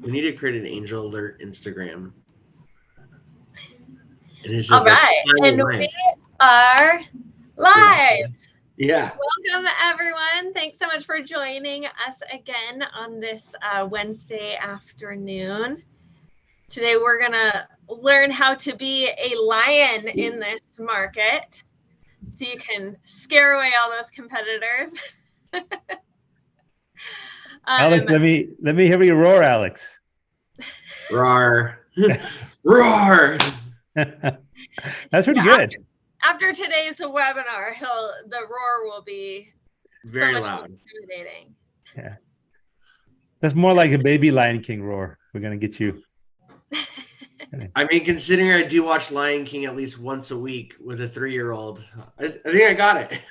We need to create an angel alert Instagram. And it's All just right. And we are live. Yeah. Welcome, everyone. Thanks so much for joining us again on this Wednesday afternoon. Today, we're going to learn how to be a lion in this market so you can scare away all those competitors. Alex, let me hear you roar, Alex. Roar. Roar. That's pretty good. After today's webinar, the roar will be very so loud, intimidating. Yeah, that's more like a baby Lion King roar. We're gonna get you. I mean, considering I do watch Lion King at least once a week with a 3-year-old, I think I got it.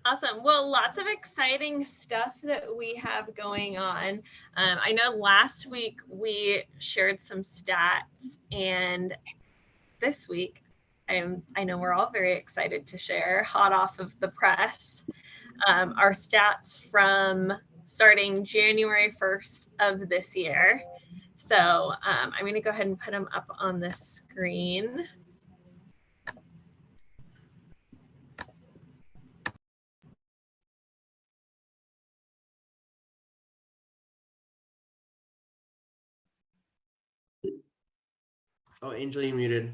Awesome. Well, lots of exciting stuff that we have going on. I know last week we shared some stats, and this week I know we're all very excited to share, hot off of the press, our stats from starting January 1st of this year. So I'm going to go ahead and put them up on the screen. Oh, Angel, you muted.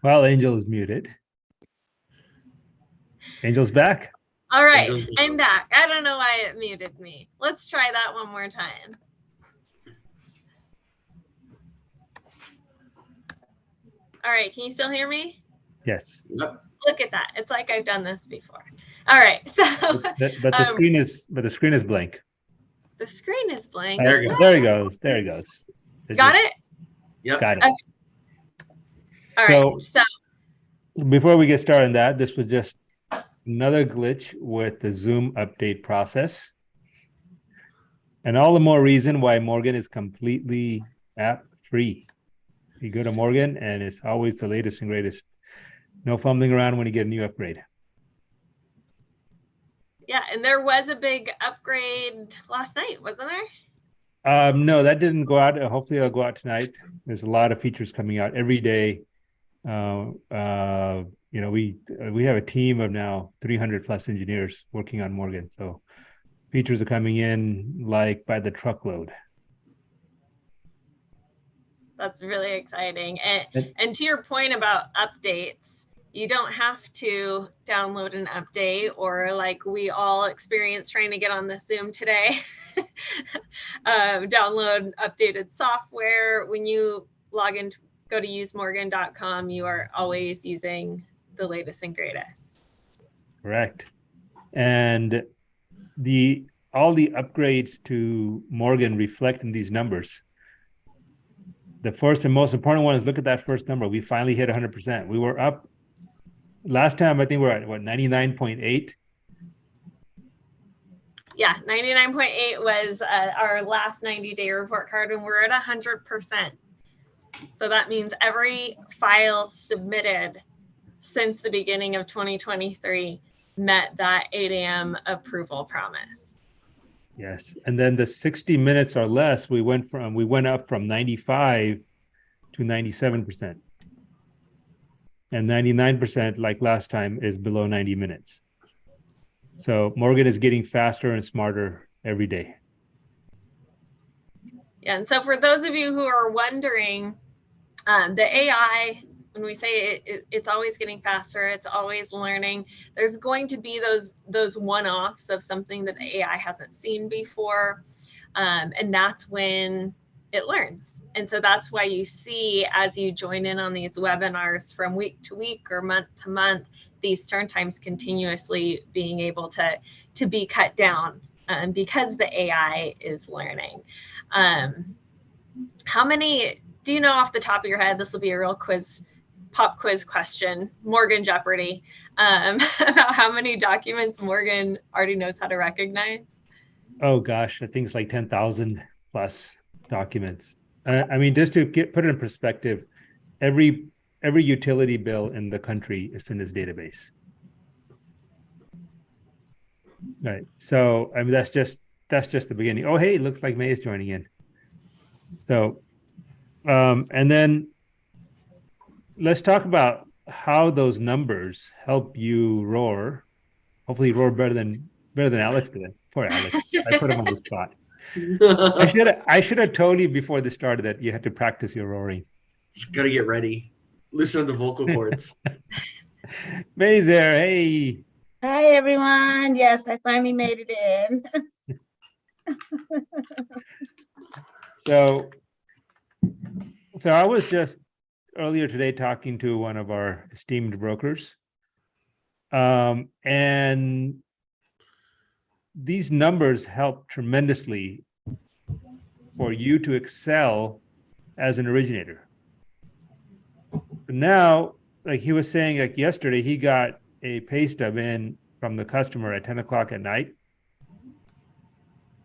Well, Angel is muted. Angel's back. All right, I'm back. I don't know why it muted me. Let's try that one more time. All right, can you still hear me? Yes. Yep. Look at that. It's like I've done this before. All right, so but the screen is blank. The screen is blank. There it goes. There it goes. Got it? Yep. Got it. Okay. All right. So before we get started on that, this was just another glitch with the Zoom update process. And all the more reason why Morgan is completely app free. You go to Morgan and it's always the latest and greatest. No fumbling around when you get a new upgrade. Yeah, and there was a big upgrade last night, wasn't there? No, that didn't go out. Hopefully it'll go out tonight. There's a lot of features coming out every day. We have a team of now 300 plus engineers working on Morgan. So features are coming in like by the truckload. That's really exciting. And to your point about updates, you don't have to download an update or like we all experienced trying to get on the Zoom today, download updated software. When you log in, go to usemorgan.com, you are always using the latest and greatest. Correct. And all the upgrades to Morgan reflect in these numbers. The first and most important one is look at that first number. We finally hit 100%. We were up last time. I think we were at what, 99.8. Yeah, 99.8 was our last 90-day report card, and we're at 100%. So that means every file submitted since the beginning of 2023 met that 8 a.m. approval promise. Yes, and then the 60 minutes or less, we went up from 95 to 97%, and 99%, like last time, is below 90 minutes. So Morgan is getting faster and smarter every day. Yeah, and so for those of you who are wondering, the AI, when we say it's always getting faster, it's always learning, there's going to be those one-offs of something that the AI hasn't seen before, and that's when it learns. And so that's why you see, as you join in on these webinars from week to week or month to month, these turn times continuously being able to be cut down because the AI is learning. How many, do you know off the top of your head, this will be a real pop quiz question, Morgan Jeopardy, about how many documents Morgan already knows how to recognize? Oh gosh, I think it's like 10,000 plus. documents. I mean, just to put it in perspective, every utility bill in the country is in this database. Right. So I mean, that's just the beginning. Oh, hey, it looks like May is joining in. So, and then let's talk about how those numbers help you roar. Hopefully, roar better than Alex did. Poor Alex. I put him on the spot. I should have told you before this started that you had to practice your roaring. Just gotta get ready. Loosen up the vocal cords. May's there. Hey. Hi, everyone. Yes, I finally made it in. So I was just earlier today talking to one of our esteemed brokers. And these numbers help tremendously for you to excel as an originator. But now, like he was saying, like yesterday, he got a pay stub in from the customer at 10 o'clock at night.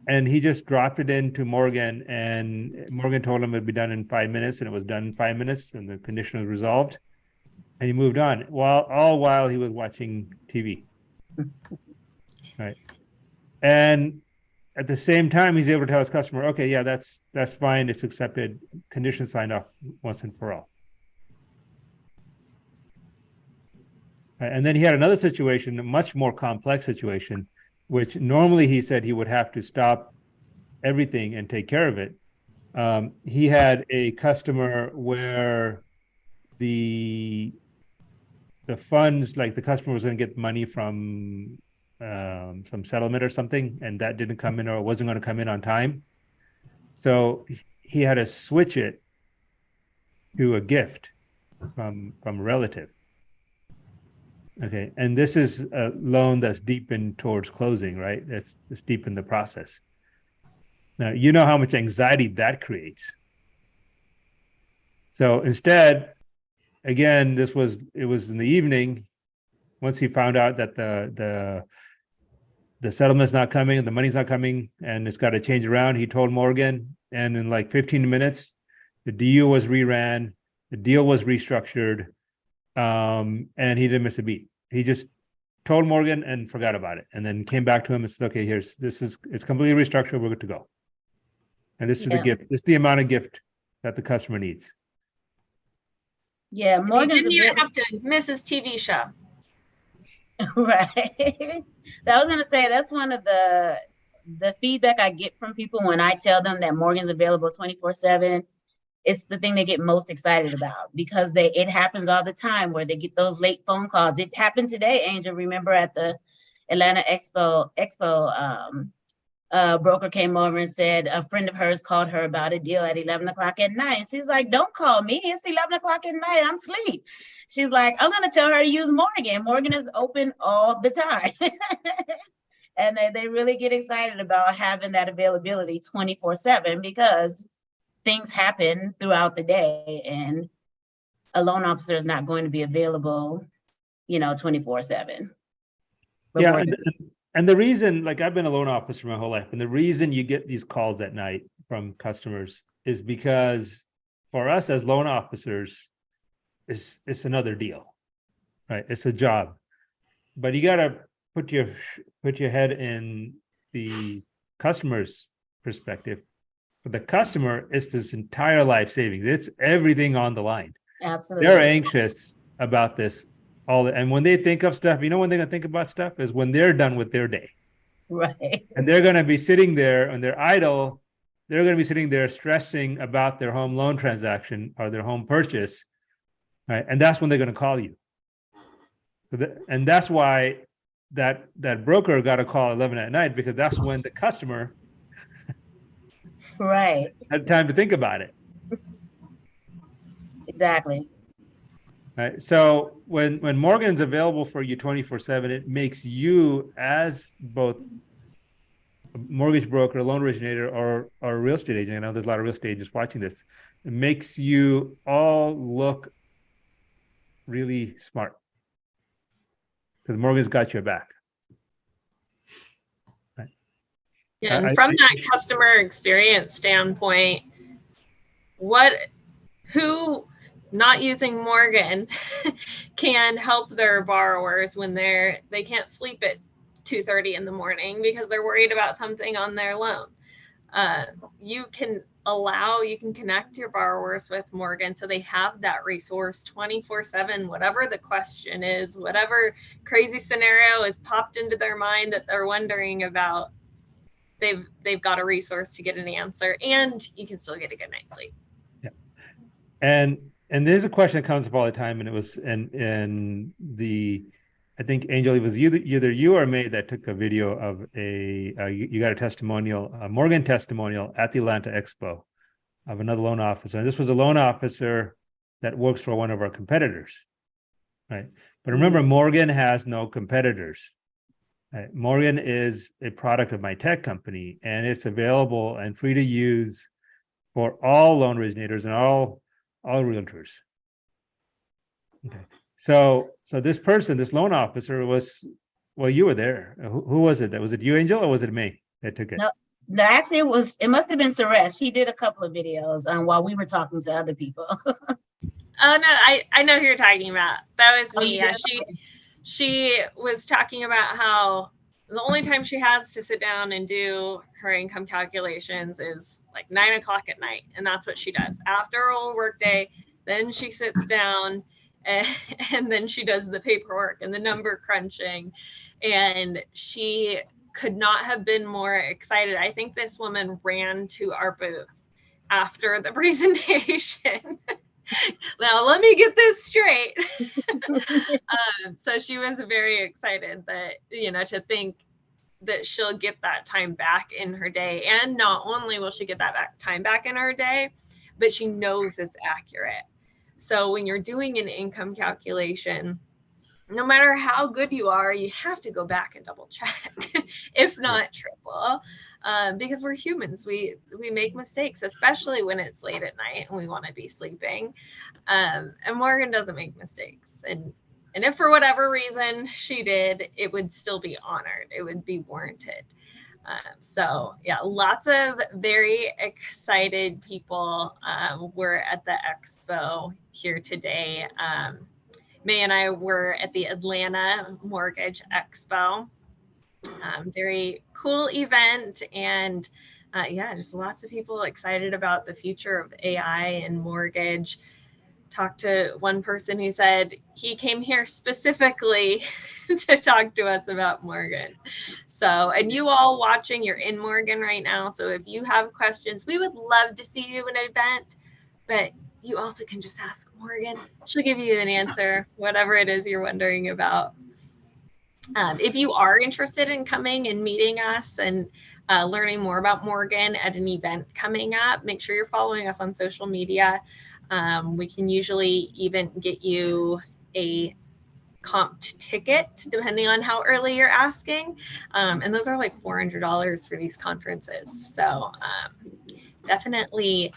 And he just dropped it into Morgan, and Morgan told him it'd be done in 5 minutes, and it was done in 5 minutes, and the condition was resolved. And he moved on, all while he was watching TV. Right. And at the same time, he's able to tell his customer, okay, yeah, that's fine. It's accepted. Condition signed off once and for all. Right. And then he had another situation, a much more complex situation, which normally he said he would have to stop everything and take care of it. He had a customer where the funds, like the customer was going to get money from some settlement or something, and that didn't come in or wasn't going to come in on time. So he had to switch it to a gift from a relative. Okay, and this is a loan that's deep in towards closing, right? It's deep in the process. Now, you know how much anxiety that creates. So instead, again, it was in the evening. Once he found out that the settlement's not coming and the money's not coming and it's got to change around, he told Morgan, and in like 15 minutes, the deal was reran, the deal was restructured, and he didn't miss a beat. He just told Morgan and forgot about it, and then came back to him and said, okay, it's completely restructured, we're good to go. And this is the gift. This is the amount of gift that the customer needs. Yeah, Morgan didn't even have to miss his TV show. Right. I was gonna say that's one of the feedback I get from people when I tell them that Morgan's available 24/7. It's the thing they get most excited about, because it happens all the time where they get those late phone calls. It happened today, Angel. Remember at the Atlanta Expo, broker came over and said a friend of hers called her about a deal at 11 o'clock at night. And she's like, don't call me. It's 11 o'clock at night. I'm asleep. She's like, I'm going to tell her to use Morgan. Morgan is open all the time. And they really get excited about having that availability 24/7, because things happen throughout the day and a loan officer is not going to be available, 24/7. Yeah. And the reason, like I've been a loan officer my whole life, and the reason you get these calls at night from customers is because for us as loan officers, it's another deal, right? It's a job, but you got to put your head in the customer's perspective. For the customer, it's this entire life savings. It's everything on the line. Absolutely. They're anxious about this. And when they think of stuff, when they're going to think about stuff is when they're done with their day. Right. And they're going to be sitting there and they're idle. They're going to be sitting there stressing about their home loan transaction or their home purchase. Right. And that's when they're going to call you. And that's why that broker got a call at 11 at night, because that's when the customer had time to think about it. Exactly. Right. So when Morgan's available for you 24/7, it makes you, as both a mortgage broker, a loan originator, or a real estate agent, I know there's a lot of real estate agents watching this, it makes you all look really smart, because Morgan's got your back. Right. Yeah, and from that customer experience standpoint, who not using Morgan can help their borrowers when they can't sleep at 2:30 in the morning because they're worried about something on their loan. You can connect your borrowers with Morgan so they have that resource 24/7, whatever the question is, whatever crazy scenario is popped into their mind that they're wondering about, they've got a resource to get an answer, and you can still get a good night's sleep. Yeah. And there's a question that comes up all the time, and it was in the, I think, Angel, it was either you or me that took a video of you got a testimonial, a Morgan testimonial at the Atlanta Expo of another loan officer. And this was a loan officer that works for one of our competitors, right? But remember, Morgan has no competitors. Right? Morgan is a product of my tech company, and it's available and free to use for all loan originators and all realtors. Okay. So this person, this loan officer was, well, you were there. Who was it? Was it you, Angel, or was it me that took it? No, actually it must have been Suresh. He did a couple of videos while we were talking to other people. Oh no, I know who you're talking about. That was me. Yeah, she was talking about how the only time she has to sit down and do her income calculations is like 9 o'clock at night. And that's what she does after a whole work day. Then she sits down and then she does the paperwork and the number crunching. And she could not have been more excited. I think this woman ran to our booth after the presentation. Now, let me get this straight. So she was very excited that, to think that she'll get that time back in her day. And not only will she get that time back in her day, but she knows it's accurate. So when you're doing an income calculation, no matter how good you are, you have to go back and double check, if not triple, because we're humans. We make mistakes, especially when it's late at night and we want to be sleeping. And Morgan doesn't make mistakes. And if for whatever reason she did, it would still be honored. It would be warranted. So yeah, lots of very excited people were at the expo here today. May and I were at the Atlanta Mortgage Expo. Very cool event, and just lots of people excited about the future of AI and mortgage. Talked to one person who said he came here specifically to talk to us about Morgan. So, and you all watching, you're in Morgan right now. So if you have questions, we would love to see you at an event, but you also can just ask Morgan. She'll give you an answer, whatever it is you're wondering about. If you are interested in coming and meeting us and learning more about Morgan at an event coming up, make sure you're following us on social media. We can usually even get you a comped ticket depending on how early you're asking. And those are like $400 for these conferences. So definitely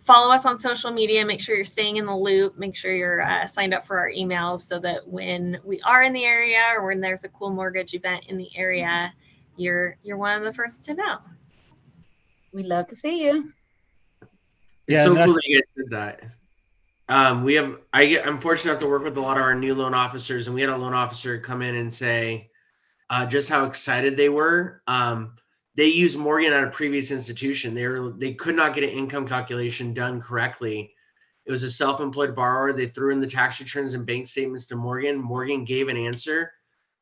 follow us on social media. Make sure you're staying in the loop. Make sure you're signed up for our emails so that when we are in the area or when there's a cool mortgage event in the area, you're one of the first to know. We'd love to see you. It's so cool that you guys did that. I'm fortunate enough to work with a lot of our new loan officers, and we had a loan officer come in and say just how excited they were. They used Morgan at a previous institution. They could not get an income calculation done correctly. It was a self-employed borrower. They threw in the tax returns and bank statements to Morgan. Morgan gave an answer.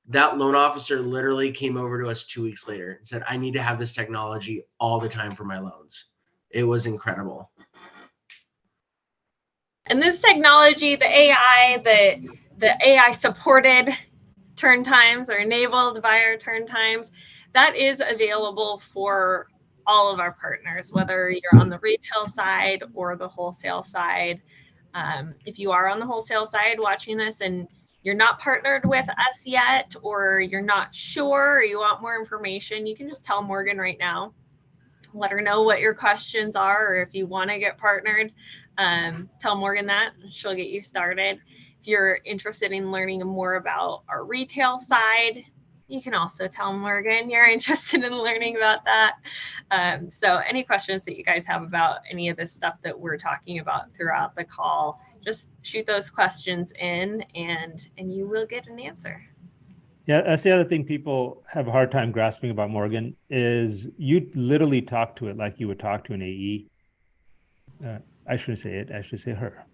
That loan officer literally came over to us 2 weeks later and said, I need to have this technology all the time for my loans. It was incredible. And this technology, the AI supported turn times or enabled by our turn times, that is available for all of our partners, whether you're on the retail side or the wholesale side. If you are on the wholesale side watching this and you're not partnered with us yet, or you're not sure, or you want more information, you can just tell Morgan right now. Let her know what your questions are, or if you want to get partnered, tell Morgan that. She'll get you started. If you're interested in learning more about our retail side, you can also tell Morgan you're interested in learning about that. So any questions that you guys have about any of this stuff that we're talking about throughout the call, just shoot those questions in and you will get an answer. Yeah, that's the other thing people have a hard time grasping about Morgan is you literally talk to it like you would talk to an AE. I shouldn't say it. I should say her.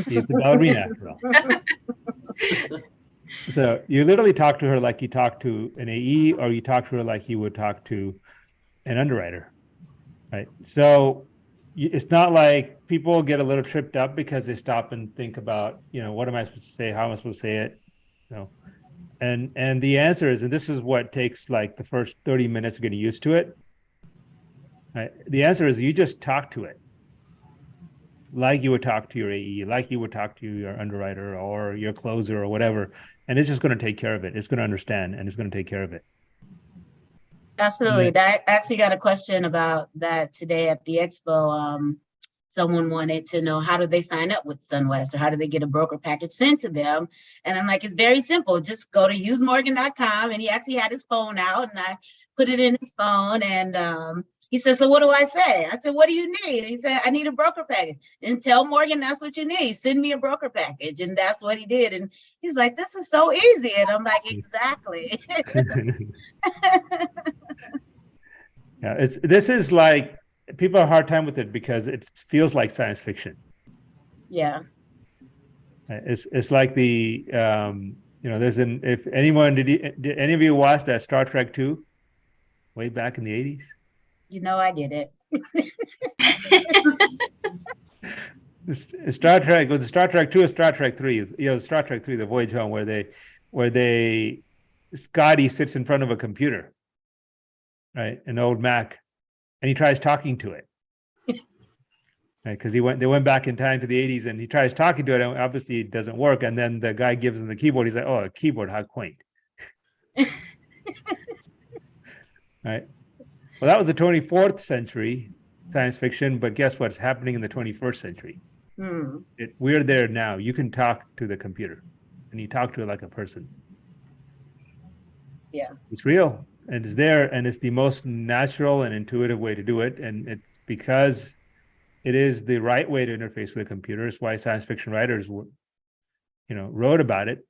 She's a ballerina after all. So you literally talk to her like you talk to an AE, or you talk to her like you would talk to an underwriter, right? So it's not like people get a little tripped up because they stop and think about, what am I supposed to say? How am I supposed to say it? And the answer is, and this is what takes like the first 30 minutes of getting used to it. Right? The answer is you just talk to it like you would talk to your AE, like you would talk to your underwriter or your closer or whatever. And it's just going to take care of it. It's going to understand and it's going to take care of it. Absolutely. I actually got a question about that today at the expo. Someone wanted to know, how do they sign up with SunWest, or how do they get a broker package sent to them? And I'm like, it's very simple. Just go to usemorgan.com. And he actually had his phone out, and I put it in his phone. And he said, so what do I say? I said, what do you need? He said, I need a broker package. And tell Morgan that's what you need. Send me a broker package. And that's what he did. And he's like, this is so easy. And I'm like, exactly. Yeah, this is like, people have a hard time with it because it feels like science fiction. Yeah. It's like the if anyone did any of you watch that Star Trek 2 way back in the 80s? I did it. Star Trek was Star Trek 2 or Star Trek 3? Star Trek 3, the Voyage Home, where Scotty sits in front of a computer, right? An old Mac, and he tries talking to it. Because they went back in time to the 80s, and he tries talking to it, and obviously it doesn't work. And then the guy gives him the keyboard. He's like, "Oh, a keyboard, how quaint!" Right. Well, that was the 24th century science fiction, but guess what's happening in the 21st century? We're there now. You can talk to the computer, and you talk to it like a person. Yeah, it's real, and it's there, and it's the most natural and intuitive way to do it, and it's because it is the right way to interface with a computer. It's why science fiction writers, wrote about it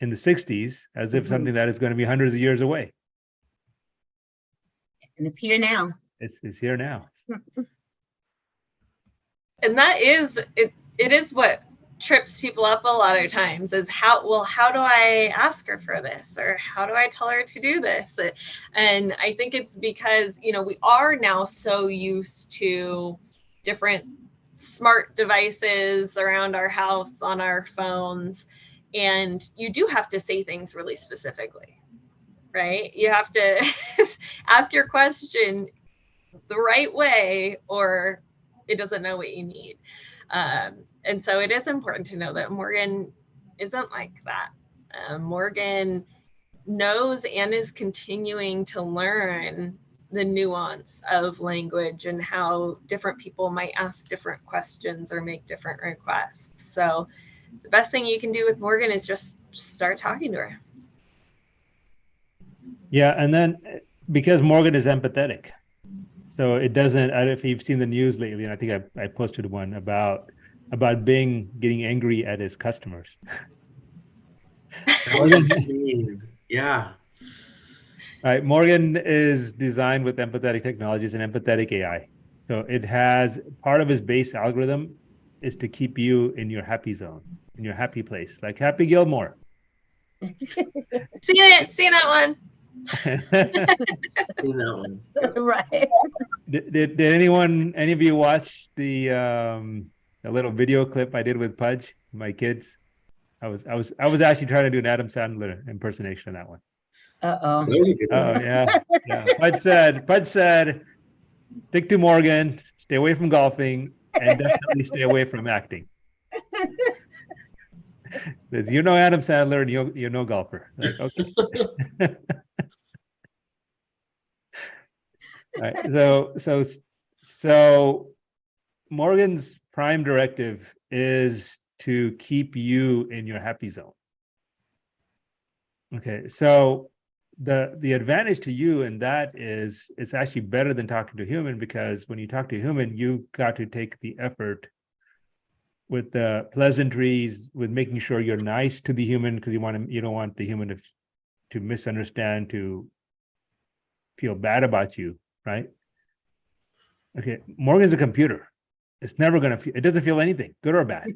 in the 60s as if something that is going to be hundreds of years away. And it's here now. It's here now. And that is it. It is what trips people up a lot of times is how do I ask her for this, or how do I tell her to do this? And I think it's because we are now so used to different smart devices around our house, on our phones, and you do have to say things really specifically, right? You have to ask your question the right way, or it doesn't know what you need. And so it is important to know that Morgan isn't like that. Morgan knows and is continuing to learn the nuance of language and how different people might ask different questions or make different requests. So the best thing you can do with Morgan is just start talking to her. Yeah, and then because Morgan is empathetic, so it doesn't. I don't know if you've seen the news lately, and I think I posted one about Bing getting angry at his customers. Yeah. Right. Morgan is designed with empathetic technologies and empathetic AI. So it has part of his base algorithm is to keep you in your happy zone, in your happy place, like Happy Gilmore. See that one? Right. Did any of you watch the little video clip I did with Pudge, my kids? I was actually trying to do an Adam Sandler impersonation of that one. Uh-oh. Oh yeah. Pudge said, stick to Morgan, stay away from golfing, and definitely stay away from acting. Says, Adam Sandler, and you're no golfer. Like, okay. Right. So Morgan's prime directive is to keep you in your happy zone. Okay, so the advantage to you in that is it's actually better than talking to a human, because when you talk to a human, you got to take the effort with the pleasantries, with making sure you're nice to the human, because you don't want the human to misunderstand, to feel bad about you, right? Okay, Morgan's a computer. It's never gonna feel, it doesn't feel anything, good or bad.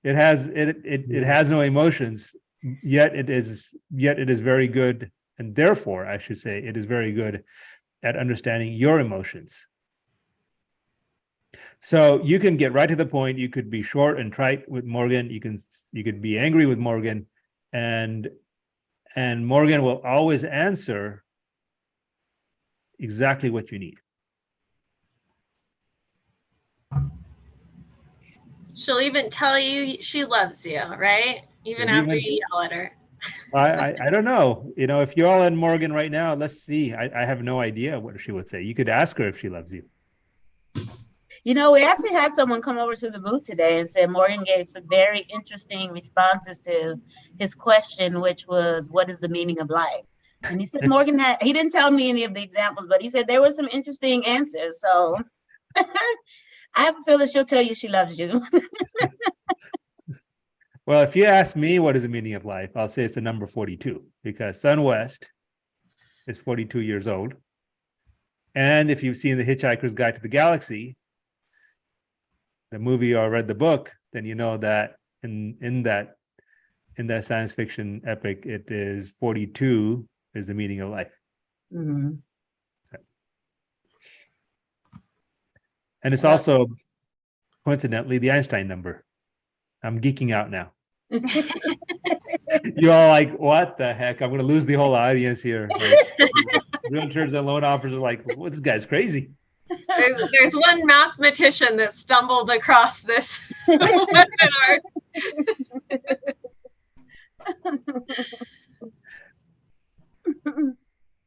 It has no emotions, yet it is very good, and therefore I should say it is very good at understanding your emotions. So you can get right to the point. You could be short and trite with Morgan. You could be angry with Morgan, and Morgan will always answer exactly what you need. She'll even tell you she loves you, right? Even after you yell at her. I don't know. If you're all in Morgan right now, let's see. I have no idea what she would say. You could ask her if she loves you. We actually had someone come over to the booth today and said Morgan gave some very interesting responses to his question, which was, what is the meaning of life? And he said Morgan he didn't tell me any of the examples, but he said there were some interesting answers. So I have a feeling she'll tell you she loves you. Well, if you ask me what is the meaning of life, I'll say it's the number 42, because Sun West is 42 years old. And if you've seen The Hitchhiker's Guide to the Galaxy, the movie, or read the book, then you know that in that science fiction epic, it is 42 is the meaning of life. Mm-hmm. And it's also coincidentally the Einstein number. I'm geeking out now. You're all like, what the heck? I'm going to lose the whole audience here. Like, realtors and loan offers are like, well, this guy's crazy. There's one mathematician that stumbled across this webinar.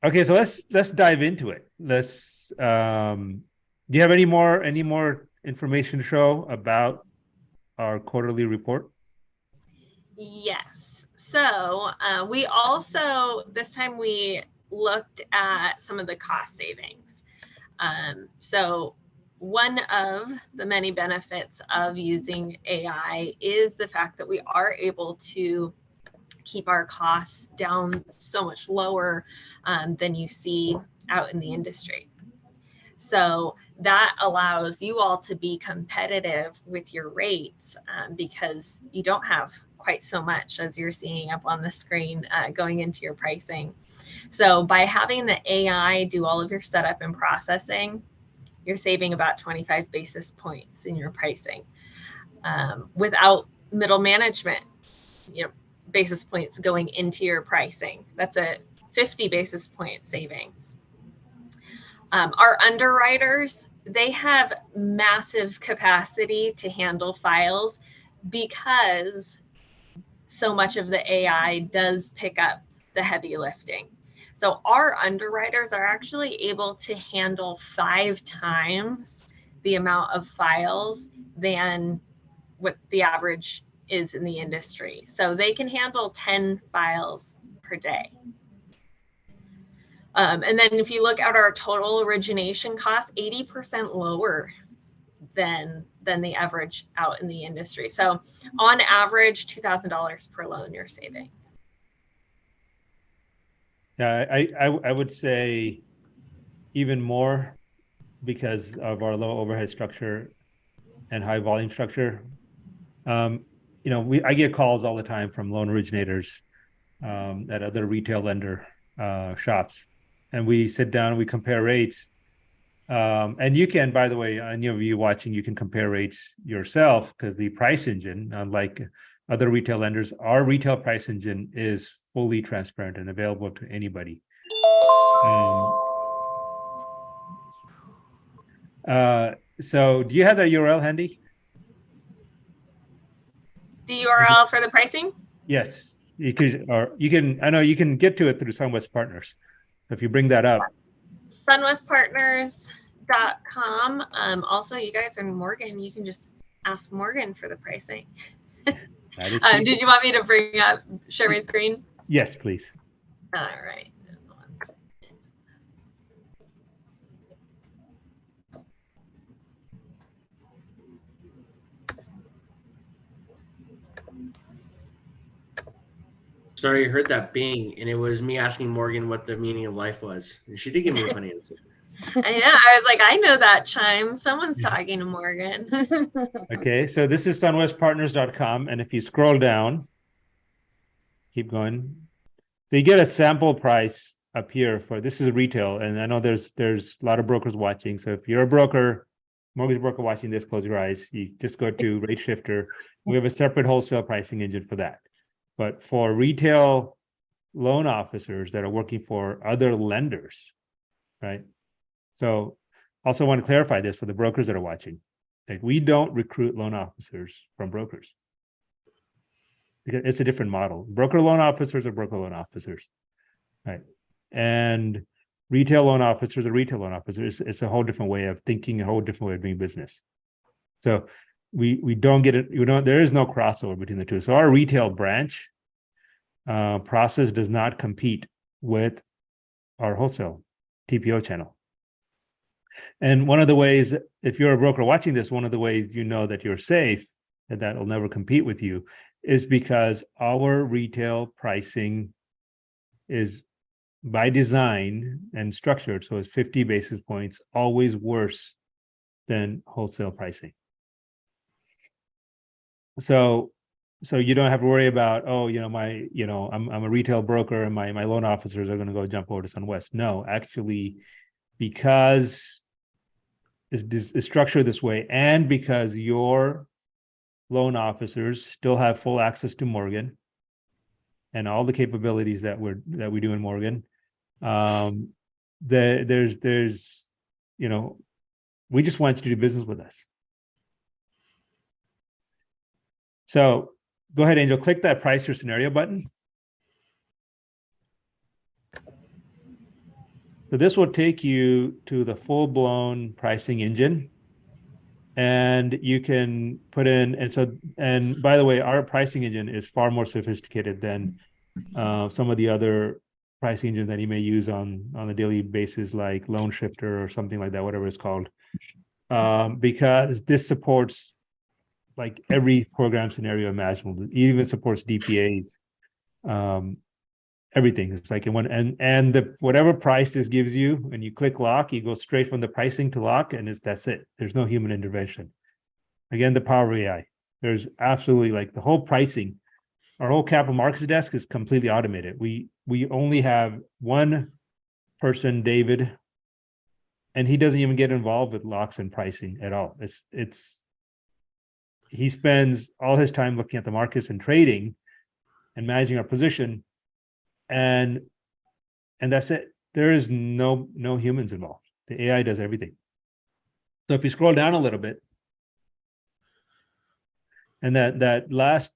Okay, so let's dive into it. Do you have any more information to show about our quarterly report? Yes. So we also, this time we looked at some of the cost savings. So one of the many benefits of using AI is the fact that we are able to keep our costs down so much lower than you see out in the industry. So that allows you all to be competitive with your rates because you don't have quite so much as you're seeing up on the screen going into your pricing. So by having the AI do all of your setup and processing, you're saving about 25 basis points in your pricing without middle management, basis points going into your pricing. That's a 50 basis point savings. Our underwriters, they have massive capacity to handle files because so much of the AI does pick up the heavy lifting. So our underwriters are actually able to handle 5 times the amount of files than what the average is in the industry. So they can handle 10 files per day. And then if you look at our total origination cost, 80% lower than the average out in the industry. So on average, $2,000 per loan you're saving. Yeah, I would say even more, because of our low overhead structure and high volume structure. I get calls all the time from loan originators at other retail lender shops, and we sit down and we compare rates. And you can, by the way, any of you watching, you can compare rates yourself, because the price engine, unlike other retail lenders, our retail price engine is fully transparent and available to anybody. So do you have that URL handy? The URL for the pricing? Yes, you could, or you can, I know you can get to it through SunWest Partners. So if you bring that up. sunwestpartners.com. Also, you guys are in Morgan, you can just ask Morgan for the pricing. That is Did you want me to bring up, share my screen? Yes, please. All right. Sorry, I heard that bing, and it was me asking Morgan what the meaning of life was. And she did give me a funny answer. Yeah, I was like, I know that chime. Someone's talking to Morgan. Okay, so this is sunwestpartners.com. And if you scroll down, keep going. So you get a sample price up here for this is retail. And I know there's a lot of brokers watching. So if you're a broker, mortgage broker watching this, close your eyes. You just go to Rate Shifter. We have a separate wholesale pricing engine for that. But for retail loan officers that are working for other lenders, right? So also want to clarify this for the brokers that are watching. Like, we don't recruit loan officers from brokers. Because it's a different model. Broker loan officers are broker loan officers, right? And retail loan officers are retail loan officers. It's a whole different way of thinking, a whole different way of doing business. So we don't get it. There is no crossover between the two. So our retail branch process does not compete with our wholesale TPO channel. And one of the ways, if you're a broker watching this, one of the ways you know that you're safe and that will never compete with you is because our retail pricing is by design and structured. So it's 50 basis points, always worse than wholesale pricing. So you don't have to worry about, I'm a retail broker and my loan officers are going to go jump over to SunWest. No, actually, because it's structured this way, and because your loan officers still have full access to Morgan and all the capabilities that we do in Morgan, there's we just want you to do business with us. So go ahead, Angel, click that price or scenario button. So this will take you to the full-blown pricing engine, and you can put in, and by the way, our pricing engine is far more sophisticated than some of the other pricing engines that you may use on a daily basis, like Loan Shifter or something like that, whatever it's called, because this supports like every program scenario imaginable. It even supports DPAs. Everything. It's like in one, and whatever price this gives you, and you click lock, you go straight from the pricing to lock, and that's it. There's no human intervention. Again, the power of AI. There's absolutely, like, the whole pricing, our whole capital markets desk is completely automated. We only have one person, David, and he doesn't even get involved with locks and pricing at all. He spends all his time looking at the markets and trading and managing our position. And that's it. There is no humans involved. The AI does everything. So if you scroll down a little bit, and that last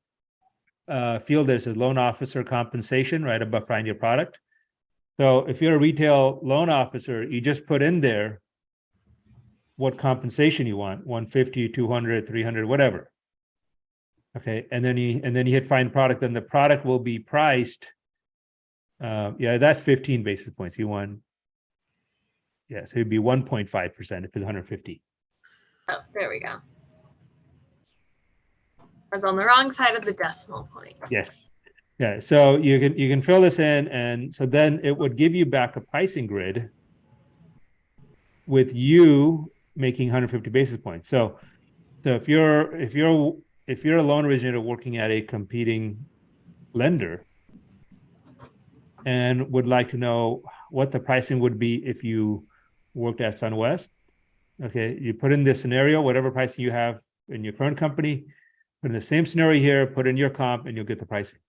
field there says loan officer compensation right above find your product. So if you're a retail loan officer, you just put in there what compensation you want, 150, 200, 300, whatever. Okay, and then you hit find product, then the product will be priced. That's 15 basis points. You want, so it'd be 1.5% if it's 150. Oh, there we go. I was on the wrong side of the decimal point. Yes. Yeah. So you can fill this in, and so then it would give you back a pricing grid with you making 150 basis points. So if you're a loan originator working at a competing lender and would like to know what the pricing would be if you worked at SunWest, okay, you put in this scenario, whatever pricing you have in your current company, put in the same scenario here, put in your comp, and you'll get the pricing.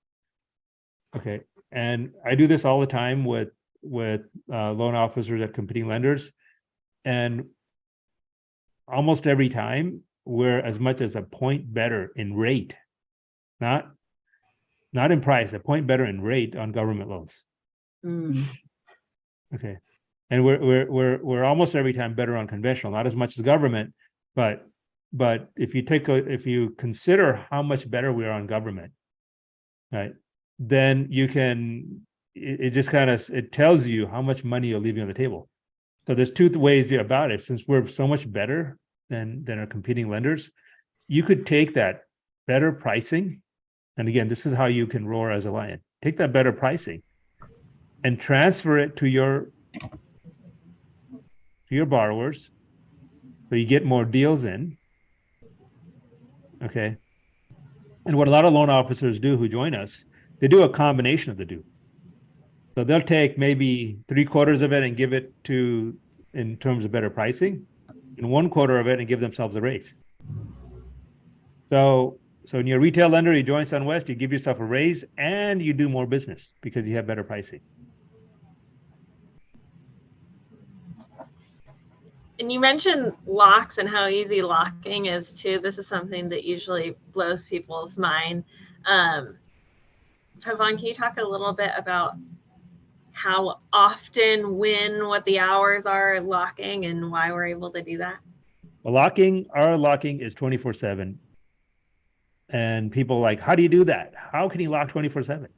Okay, and I do this all the time with loan officers at competing lenders, and almost every time we're as much as a point better in rate, not in price, a point better in rate on government loans. Okay, and we're almost every time better on conventional, not as much as government, but But if you consider how much better we are on government, right, then it just kind of, it tells you how much money you're leaving on the table. So there's two ways about it. Since we're so much better than our competing lenders, you could take that better pricing. And again, this is how you can roar as a lion. Take that better pricing and transfer it to your borrowers, so you get more deals in. Okay. And what a lot of loan officers do who join us, they do a combination of the two. So they'll take maybe 3/4 of it and give it to, in terms of better pricing, and 1/4 of it and give themselves a raise. So when you're a retail lender, you join SunWest, you give yourself a raise and you do more business because you have better pricing. And you mentioned locks and how easy locking is too. This is something that usually blows people's mind. Pavan, can you talk a little bit about how often, when, what the hours are locking and why we're able to do that? Well, our locking is 24/7. And people are like, how do you do that? How can you lock 24/7?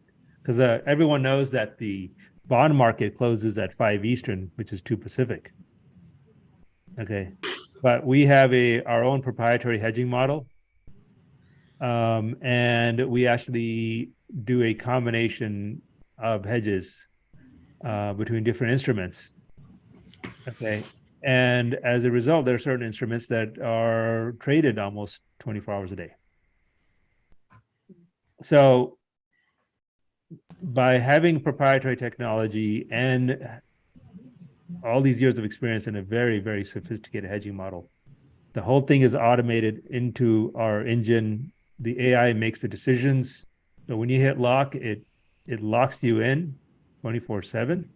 Because everyone knows that the bond market closes at 5 Eastern, which is 2 Pacific. Okay. But we have our own proprietary hedging model. And we actually do a combination of hedges between different instruments. Okay. And as a result, there are certain instruments that are traded almost 24 hours a day. So by having proprietary technology and all these years of experience in a very, very sophisticated hedging model, the whole thing is automated into our engine. The AI makes the decisions. So when you hit lock, it locks you in 24/7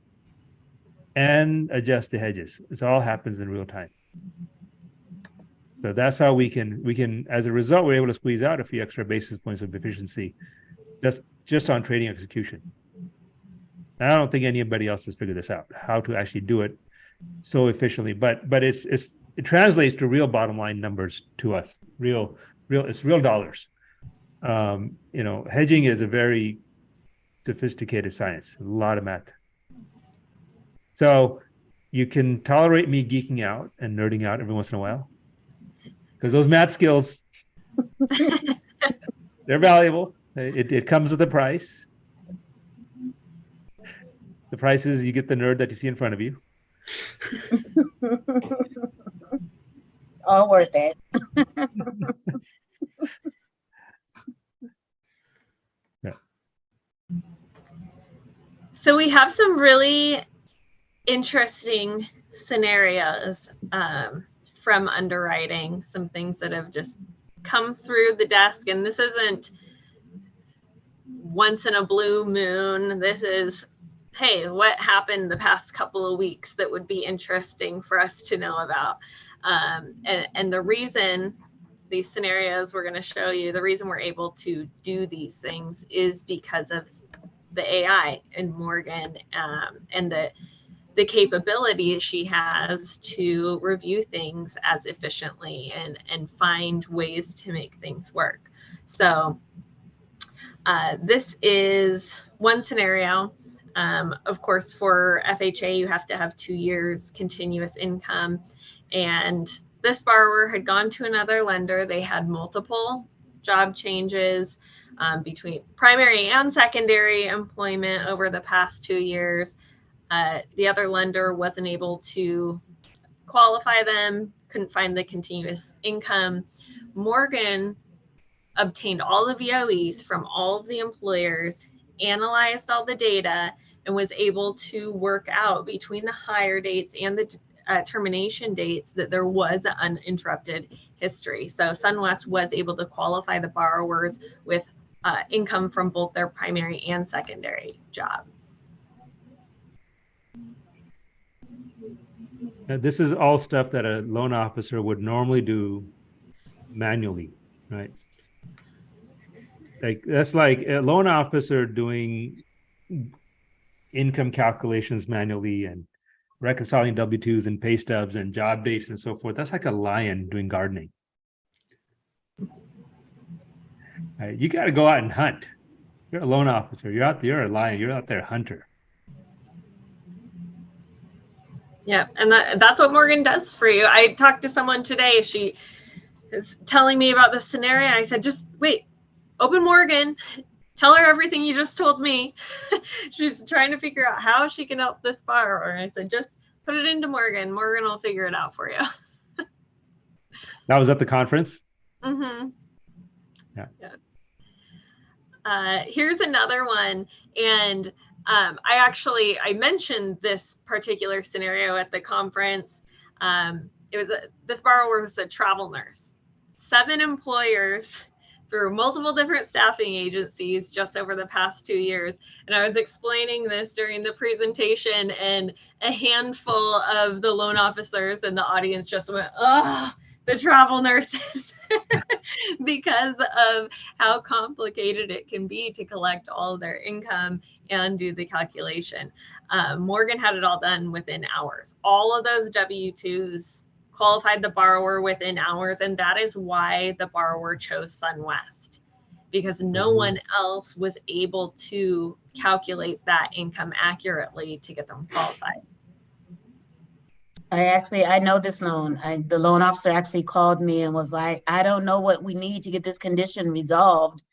and adjusts the hedges. It all happens in real time. So that's how we can, as a result, we're able to squeeze out a few extra basis points of efficiency just on trading execution. And I don't think anybody else has figured this out, how to actually do it so efficiently. But it translates to real bottom line numbers to us. It's real dollars. Hedging is a very sophisticated science, a lot of math. So you can tolerate me geeking out and nerding out every once in a while, because those math skills, they're valuable. It comes with a price. The price is you get the nerd that you see in front of you. It's all worth it. Yeah. So we have some really interesting scenarios from underwriting, some things that have just come through the desk. And this isn't once in a blue moon. This is, hey, what happened the past couple of weeks that would be interesting for us to know about? And the reason these scenarios we're going to show you, the reason we're able to do these things is because of the AI and Morgan and the capability she has to review things as efficiently and find ways to make things work. So this is one scenario. Of course, for FHA, you have to have 2 years continuous income. And this borrower had gone to another lender. They had multiple job changes between primary and secondary employment over the past 2 years. The other lender wasn't able to qualify them, couldn't find the continuous income. Morgan obtained all the VOEs from all of the employers, analyzed all the data, and was able to work out between the hire dates and the termination dates that there was an uninterrupted history. So SunWest was able to qualify the borrowers with income from both their primary and secondary job. Now, this is all stuff that a loan officer would normally do manually, right? Like that's like a loan officer doing income calculations manually and reconciling W-2s and pay stubs and job dates and so forth. That's like a lion doing gardening. You got to go out and hunt. You're a loan officer. You're out there. You're a lion. You're out there, hunter. Yeah, and that's what Morgan does for you. I talked to someone today. She is telling me about this scenario. I said, just wait, open Morgan, tell her everything you just told me. She's trying to figure out how she can help this borrower. I said, just put it into Morgan. Morgan will figure it out for you. That was at the conference? Mm-hmm. Yeah. Here's another one. And I mentioned this particular scenario at the conference. This borrower was a travel nurse, 7 employers through multiple different staffing agencies just over the past 2 years. And I was explaining this during the presentation, and a handful of the loan officers in the audience just went, oh, the travel nurses, because of how complicated it can be to collect all of their income and do the calculation. Morgan had it all done within hours. All of those W-2s qualified the borrower within hours, and that is why the borrower chose SunWest, because no one else was able to calculate that income accurately to get them qualified. I know this loan. The loan officer actually called me and was like, I don't know what we need to get this condition resolved.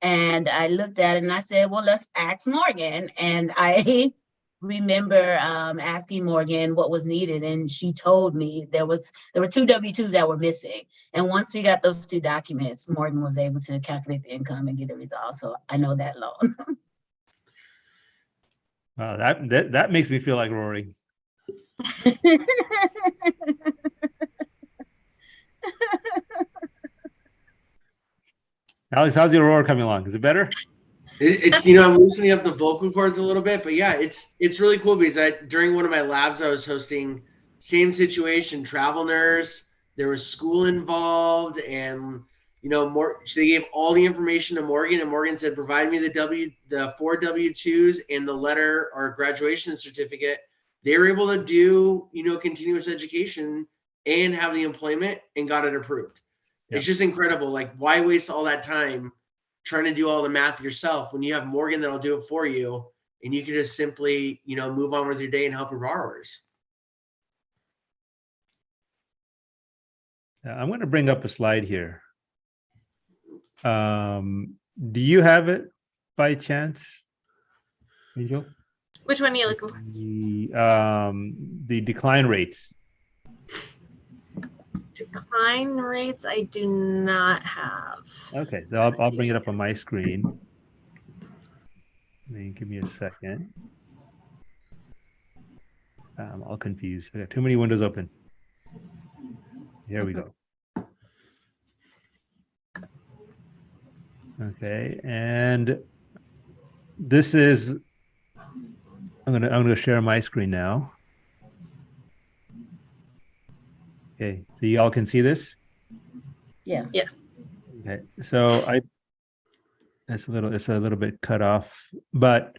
And I looked at it and I said, well, let's ask Morgan. And I remember asking Morgan what was needed, and she told me there were 2 W-2s that were missing. And once we got those 2 documents, Morgan was able to calculate the income and get it resolved. So I know that loan. Wow, that makes me feel like Rory. Alex, how's your roar coming along? Is it better? It's I'm loosening up the vocal cords a little bit, but yeah, it's really cool because during one of my labs I was hosting, same situation, travel nurse, there was school involved, and they gave all the information to Morgan, and Morgan said, provide me the 4 W-2s and the letter or graduation certificate. They were able to do continuous education and have the employment and got it approved. Yep. It's just incredible. Like, why waste all that time trying to do all the math yourself when you have Morgan that'll do it for you, and you can just simply move on with your day and help your borrowers. I'm going to bring up a slide here. Do you have it by chance, Angel? Which one are you looking for? The decline rates. Decline rates I do not have. Okay, so I'll bring it up on my screen. Give me a second. I'm all confused. I got too many windows open. Here we go. Okay, and this is, I'm gonna share my screen now. Okay, so you all can see this? Yeah. Yes. Okay, so it's a little bit cut off, but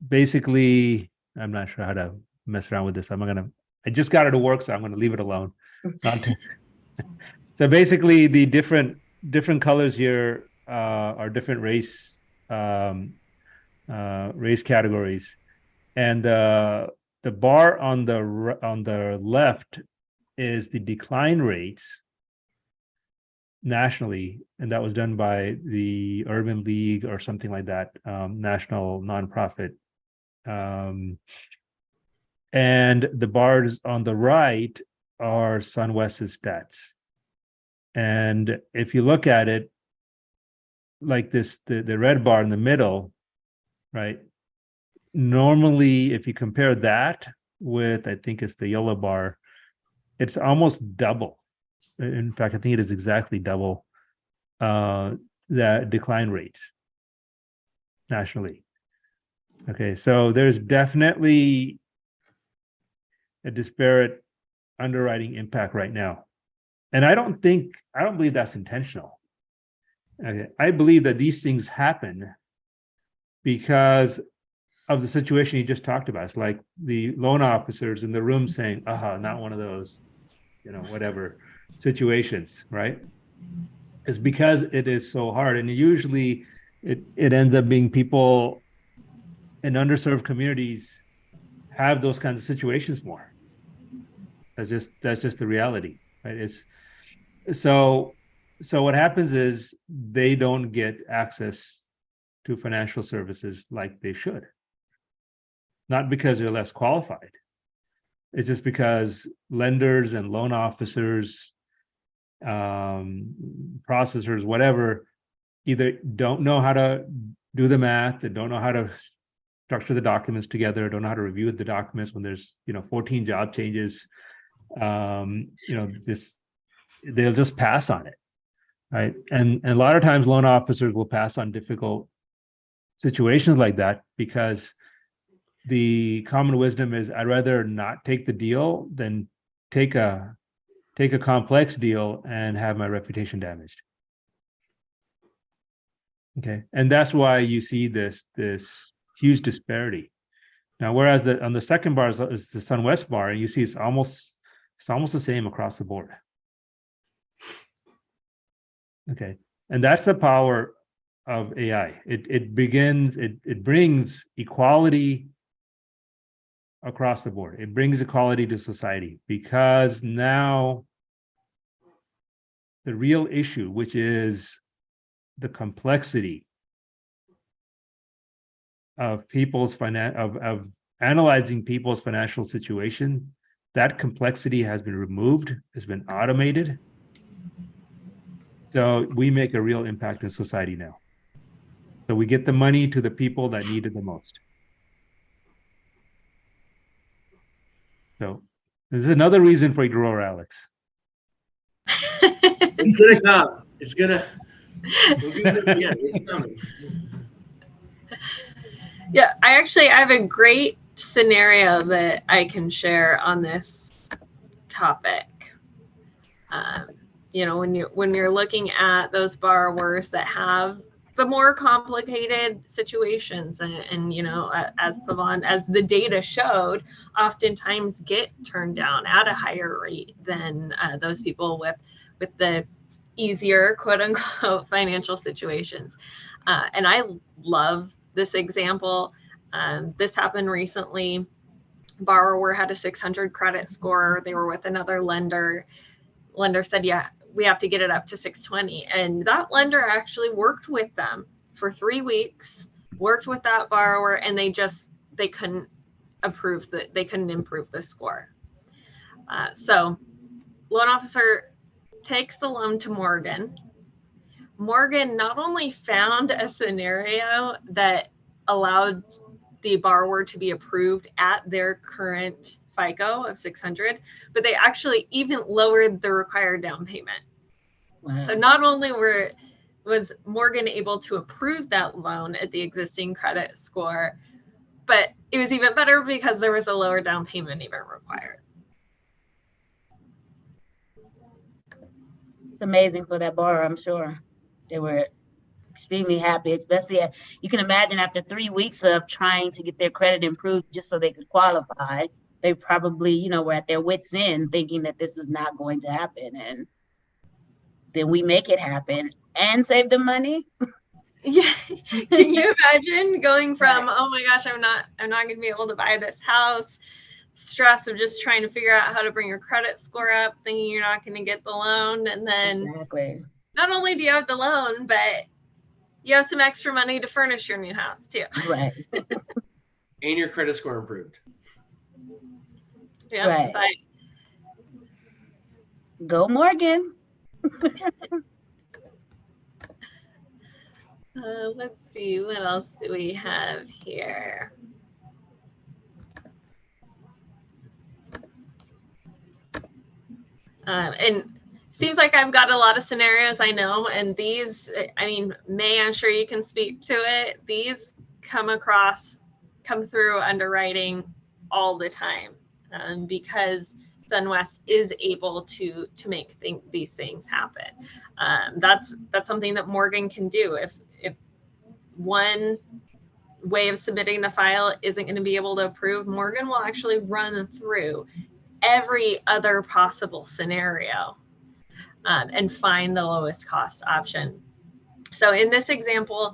basically, I'm not sure how to mess around with this. I just got it to work, so I'm gonna leave it alone. So basically, the different colors here are different race categories, and the bar on the left is the decline rates nationally, and that was done by the Urban League or something like that, national nonprofit. And the bars on the right are SunWest's stats. And if you look at it like this, the red bar in the middle, right? Normally, if you compare that with, I think it's the yellow bar, it's almost double. In fact, I think it is exactly double the decline rates nationally. Okay, so there's definitely a disparate underwriting impact right now. And I don't believe that's intentional. Okay, I believe that these things happen because of the situation you just talked about. It's like the loan officers in the room saying, not one of those, whatever situations, right? is because it is so hard. And usually it ends up being people in underserved communities have those kinds of situations more. That's just the reality, right? It's so what happens is they don't get access to financial services like they should. Not because they're less qualified. It's just because lenders and loan officers, processors, whatever, either don't know how to do the math, they don't know how to structure the documents together, don't know how to review the documents when there's 14 job changes. They'll just pass on it, right? And a lot of times loan officers will pass on difficult situations like that because the common wisdom is I'd rather not take the deal than take a complex deal and have my reputation damaged. Okay, and that's why you see this huge disparity. Now, whereas on the second bar is the SunWest bar, and you see it's almost the same across the board. Okay, and that's the power of AI. It brings equality across the board. It brings equality to society because now the real issue, which is the complexity of of analyzing people's financial situation, that complexity has been removed, has been automated. So we make a real impact in society now. So we get the money to the people that need it the most. So this is another reason for you to grow, Alex. It's gonna come. It's gonna. It's coming. Yeah, I have a great scenario that I can share on this topic. When you're looking at those borrowers that have the more complicated situations, and as the data showed, oftentimes get turned down at a higher rate than those people with the easier, quote unquote, financial situations. And I love this example. This happened recently. Borrower had a 600 credit score. They were with another lender. Lender said, yeah, we have to get it up to 620. And that lender actually worked with them for 3 weeks, worked with that borrower, and they couldn't improve the score. So loan officer takes the loan to Morgan. Morgan not only found a scenario that allowed the borrower to be approved at their current FICO of 600, but they actually even lowered the required down payment. Wow. So not only was Morgan able to approve that loan at the existing credit score, but it was even better because there was a lower down payment even required. It's amazing for that borrower, I'm sure. They were extremely happy, especially you can imagine after 3 weeks of trying to get their credit improved just so they could qualify, they probably, were at their wits' end thinking that this is not going to happen. And then we make it happen and save them money. Yeah. Can you imagine going from, right, oh my gosh, I'm not going to be able to buy this house, stress of just trying to figure out how to bring your credit score up, thinking you're not going to get the loan. And then exactly, not only do you have the loan, but you have some extra money to furnish your new house too. Right. And your credit score improved. Yeah. Right. Go Morgan. Let's see, what else do we have here? And seems like I've got a lot of scenarios, I know, and these, May, I'm sure you can speak to it. These come through underwriting all the time, because SunWest is able to make these things happen. That's something that Morgan can do. If one way of submitting the file isn't going to be able to approve, Morgan will actually run through every other possible scenario and find the lowest cost option. So in this example,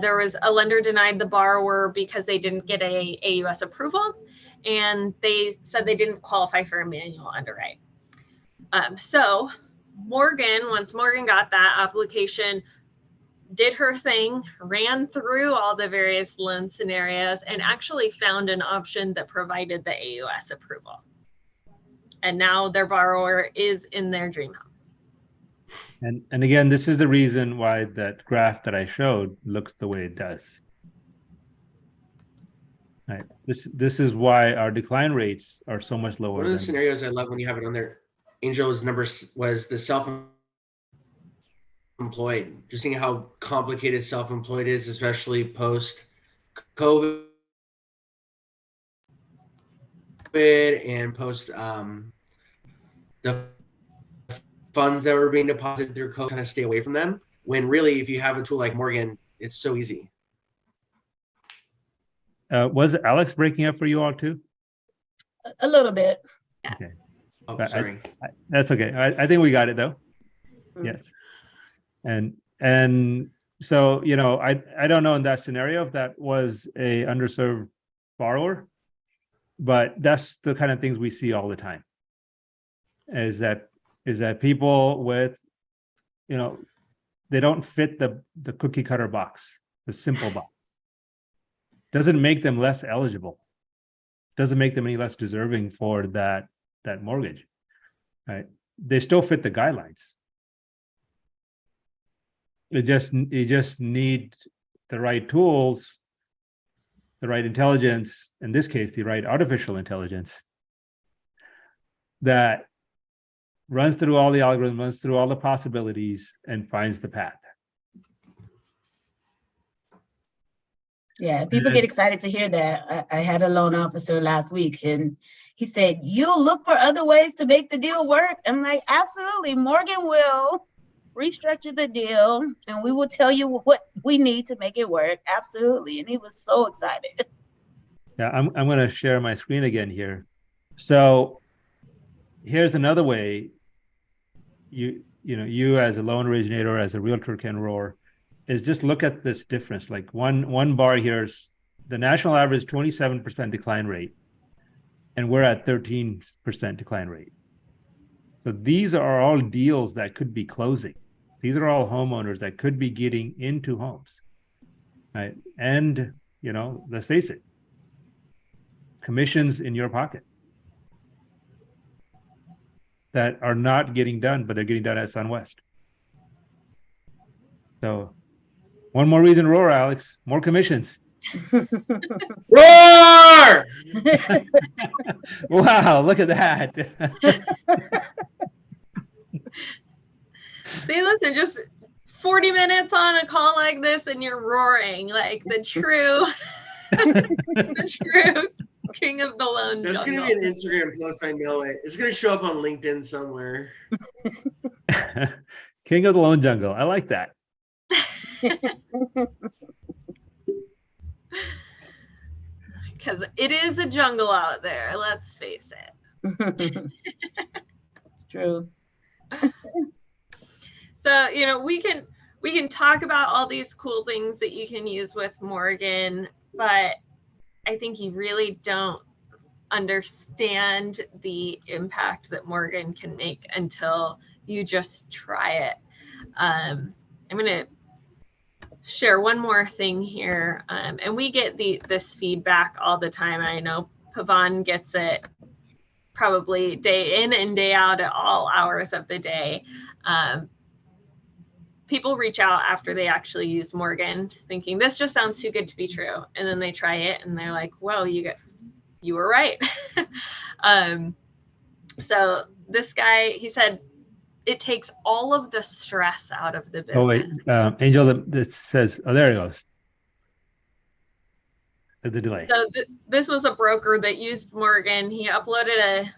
there was a lender denied the borrower because they didn't get a AUS approval, and they said they didn't qualify for a manual underwrite. So once Morgan got that application, did her thing, ran through all the various loan scenarios, and actually found an option that provided the AUS approval. And now their borrower is in their dream home. And again, this is the reason why that graph that I showed looks the way it does. Right. This is why our decline rates are so much lower. One of the scenarios I love when you have it on there, Angel's numbers, was the self-employed. Just seeing how complicated self-employed is, especially post-COVID and post the funds that were being deposited through COVID, kind of stay away from them. When really, if you have a tool like Morgan, it's so easy. Was Alex breaking up for you all too? A little bit. Okay. Oh, But sorry. That's okay. I think we got it though. Yes. And so, you know, I don't know in that scenario if that was a underserved borrower, but that's the kind of things we see all the time. Is that people with, you know, they don't fit the cookie cutter box, the simple box. Doesn't make them less eligible. Doesn't make them any less deserving for that mortgage. Right? They still fit the guidelines. You just need the right tools, the right intelligence, in this case, the right artificial intelligence that runs through all the algorithms, runs through all the possibilities, and finds the path. Yeah, people get excited to hear that. I had a loan officer last week, and he said, "You'll look for other ways to make the deal work." I'm like, absolutely. Morgan will restructure the deal, and we will tell you what we need to make it work. Absolutely. And he was so excited. Yeah, I'm going to share my screen again here. So here's another way you as a loan originator, as a realtor can roar, is just look at this difference. Like one bar here is the national average 27% decline rate, and we're at 13% decline rate. So these are all deals that could be closing. These are all homeowners that could be getting into homes, right? And, you know, let's face it, commissions in your pocket that are not getting done, but they're getting done at SunWest. So one more reason to roar, Alex, more commissions. Roar! Wow, look at that. See, listen, just 40 minutes on a call like this and you're roaring like the true king of the loan There's jungle. going to be an Instagram post, I know it. It's going to show up on LinkedIn somewhere. King of the loan jungle. I like that. Because it is a jungle out there, let's face it. It's true. So, you know, we can talk about all these cool things that you can use with Morgan, but I think you really don't understand the impact that Morgan can make until you just try it. I'm going to share one more thing here, and we get this feedback all the time. I know Pavan gets it probably day in and day out at all hours of the day. People reach out after they actually use Morgan thinking this just sounds too good to be true, and then they try it and they're like, whoa, you were right. So this guy, he said it takes all of the stress out of the business. Oh wait, Angel, that says, oh, there it goes. The delay. So this was a broker that used Morgan. He uploaded a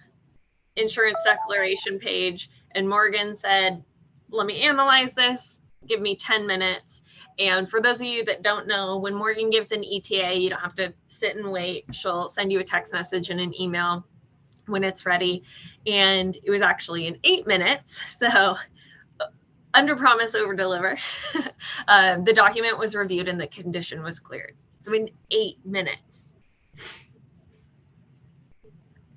insurance declaration page, and Morgan said, let me analyze this, give me 10 minutes. And for those of you that don't know, when Morgan gives an ETA, you don't have to sit and wait. She'll send you a text message and an email when it's ready. And it was actually in 8 minutes. So under promise, over deliver. The document was reviewed and the condition was cleared. So in 8 minutes.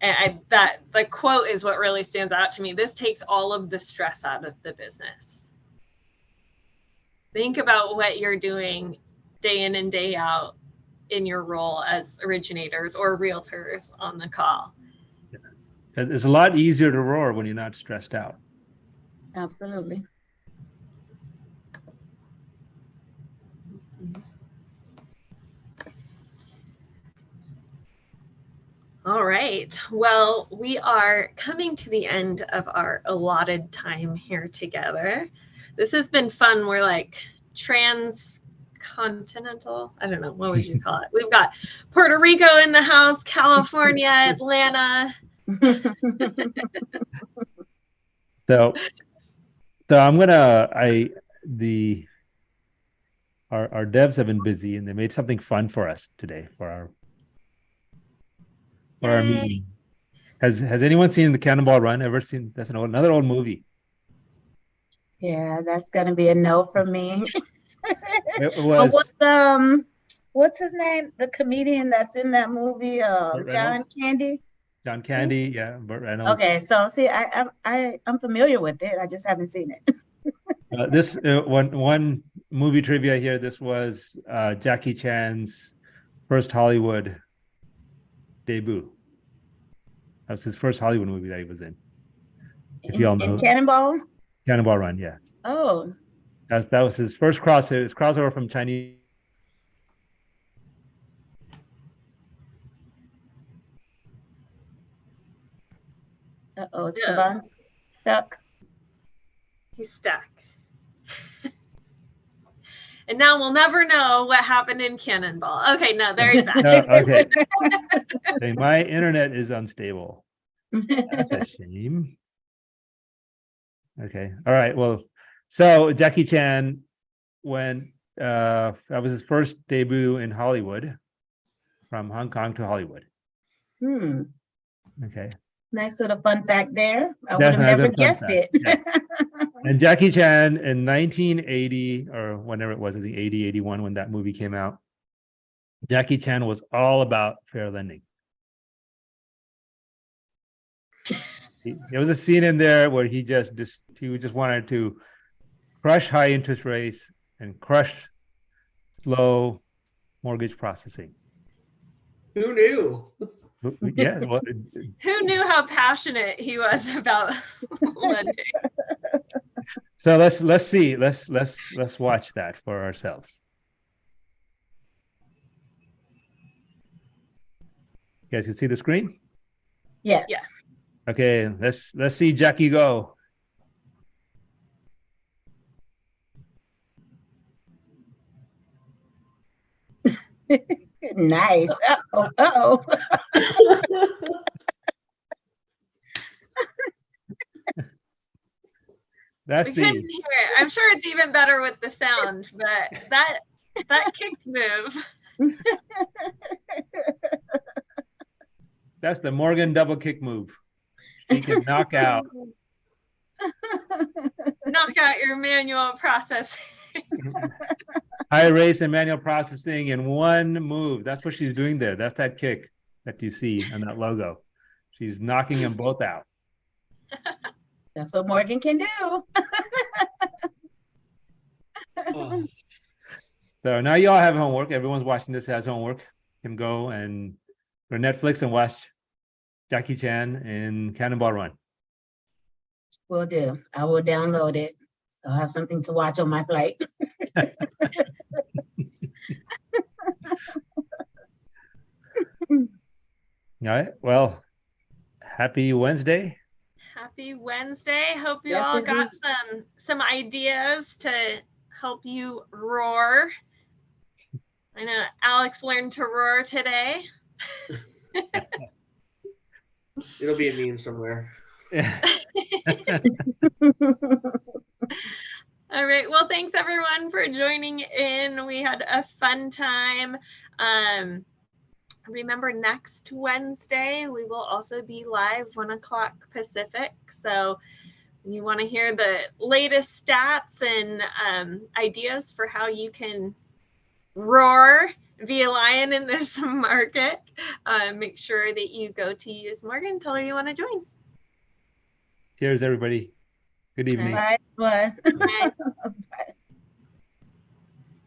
And that the quote is what really stands out to me. This takes all of the stress out of the business. Think about what you're doing day in and day out in your role as originators or realtors on the call. Yeah. It's a lot easier to roar when you're not stressed out. Absolutely. All right. Well, we are coming to the end of our allotted time here together. This has been fun. We're like transcontinental. I don't know. What would you call it? We've got Puerto Rico in the house, California, Atlanta. So I'm gonna our devs have been busy and they made something fun for us today for our meeting. Has anyone seen the Cannonball Run? Ever seen? That's another old movie. Yeah, that's gonna be a no for me. It was. What's his name? The comedian that's in that movie, John Candy. John Candy, yeah, Burt Reynolds. Okay, so see, I'm familiar with it. I just haven't seen it. This one movie trivia here. This was Jackie Chan's first Hollywood debut. That was his first Hollywood movie that he was in. If you all know, in Cannonball Run, yes. Oh, that was his first crossover from Chinese. Is Pavan stuck? He's stuck. And now we'll never know what happened in Cannonball. Okay, no, there he's back. No, okay. My internet is unstable. That's a shame. Okay. All right. Well, so Jackie Chan that was his first debut in Hollywood, from Hong Kong to Hollywood. Okay. Nice little fun fact there. I would have never guessed it. Yes. And Jackie Chan in 1980, or whenever it was, I think 80, 81, when that movie came out, Jackie Chan was all about fair lending. There was a scene in there where he just wanted to crush high interest rates and crush slow mortgage processing. Who knew? Yeah. Well, who knew how passionate he was about lending? So let's see. Let's watch that for ourselves. You guys can see the screen? Yes. Yeah. Okay, let's see Jackie go. Nice. Uh-oh. That's we couldn't hear it. I'm sure it's even better with the sound, but that kick move. That's the Morgan double kick move. He can knock out your manual processing. high rates and manual processing in one move. That's what she's doing there. That's that kick that you see on that logo. She's knocking them both out. That's what Morgan can do. Oh. So now you all have homework. Everyone's watching this has homework. You can go and go to Netflix and watch Jackie Chan in Cannonball Run. Will do. I will download it. So I'll have something to watch on my flight. All right. Well, happy Wednesday. Happy Wednesday. Hope you Yes, all indeed. got some ideas to help you roar. I know Alex learned to roar today. It'll be a meme somewhere. All right. Well, thanks everyone for joining in. We had a fun time. Remember, next Wednesday, we will also be live 1 o'clock Pacific. So you want to hear the latest stats and ideas for how you can roar, be a lion in this market, make sure that you go to Use Morgan. Tell her you want to join. Cheers, everybody. Good evening. Bye. Bye. Bye.